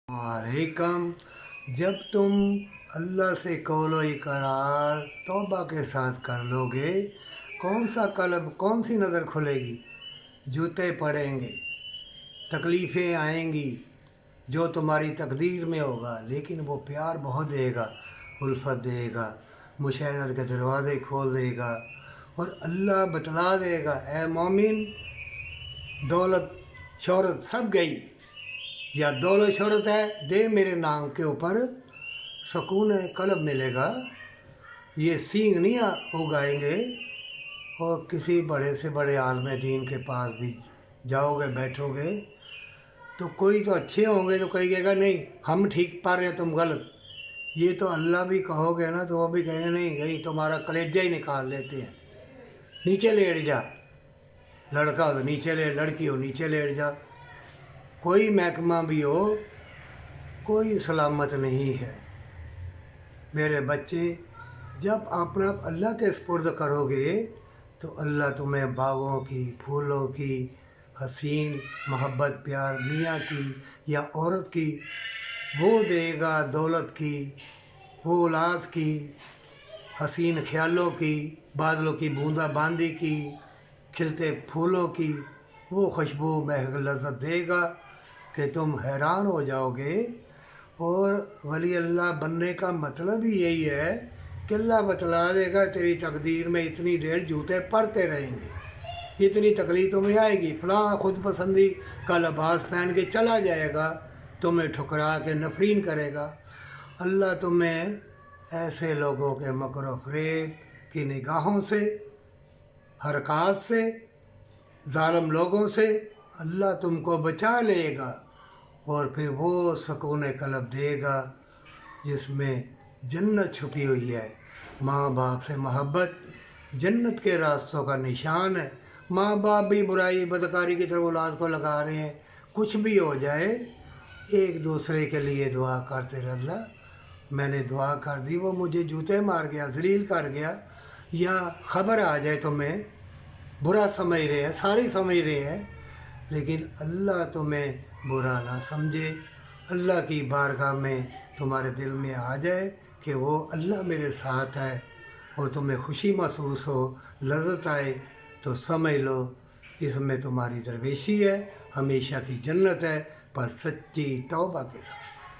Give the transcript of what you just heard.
वालेकुम। जब तुम अल्लाह से कौलो इकरार तौबा के साथ कर लोगे, कौन सा कल्ब, कौन सी नज़र खुलेगी? जूते पड़ेंगे, तकलीफ़ें आएंगी, जो तुम्हारी तकदीर में होगा, लेकिन वो प्यार बहुत देगा, उल्फत देगा, मुशाहदत के दरवाज़े खोल देगा और अल्लाह बतला देगा, ए मोमिन, दौलत शोहरत सब गई, या दौलत शोहरत है, दे मेरे नाम के ऊपर, सुकून कल्ब मिलेगा। ये सींग नहीं उगाएंगे। और किसी बड़े से बड़े आलम दीन के पास भी जाओगे, बैठोगे, तो कोई तो अच्छे होंगे तो कोई कहेगा नहीं हम ठीक पा रहे हैं, तुम गलत। ये तो अल्लाह भी कहोगे ना तो वो भी कहेंगे नहीं गई, तुम्हारा कलेजा ही निकाल लेते हैं, नीचे लेट जा। लड़का हो तो नीचे लेट, लड़की हो नीचे लेट जा। कोई महकमा भी हो, कोई सलामत नहीं है। मेरे बच्चे, जब अपना अल्लाह के सुपुर्द करोगे तो अल्लाह तुम्हें बागों की, फूलों की, हसीन मोहब्बत प्यार मियाँ की या औरत की वो देगा, दौलत की, वो औलाद की, हसीन ख्यालों की, बादलों की बूंदा बांदी की, खिलते फूलों की वो खुशबू महक लज़्ज़त देगा कि तुम हैरान हो जाओगे। और वली अल्लाह बनने का मतलब ही यही है कि अल्लाह बतला देगा तेरी तकदीर में इतनी देर जूते पड़ते रहेंगे, इतनी तकलीफ तुम्हें आएगी, फलां खुद पसंदी का लिबास पहन के चला जाएगा, तुम्हें ठुकरा के नफरीन करेगा। अल्लाह तुम्हें ऐसे लोगों के मकर फ़रेब की निगाहों से, हरकत से, ज़ालिम लोगों से अल्लाह तुमको बचा लेगा और फिर वो सुकून कल्ब देगा जिसमें जन्नत छुपी हुई है। माँ बाप से मोहब्बत जन्नत के रास्तों का निशान है। माँ बाप भी बुराई बदकारी की तरफ औलाद को लगा रहे हैं, कुछ भी हो जाए एक दूसरे के लिए दुआ करते रह। अल्लाह मैंने दुआ कर दी, वो मुझे जूते मार गया, जलील कर गया, या ख़बर आ जाए तुम्हें बुरा समझ रहे हैं, सारे समझ रहे हैं, लेकिन अल्लाह तुम्हें बुरा ना समझे। अल्लाह की बारगाह में तुम्हारे दिल में आ जाए कि वो अल्लाह मेरे साथ है और तुम्हें खुशी महसूस हो, लज़्ज़त आए, तो समझ लो इसमें तुम्हारी दरवेशी है, हमेशा की जन्नत है, पर सच्ची तौबा के साथ।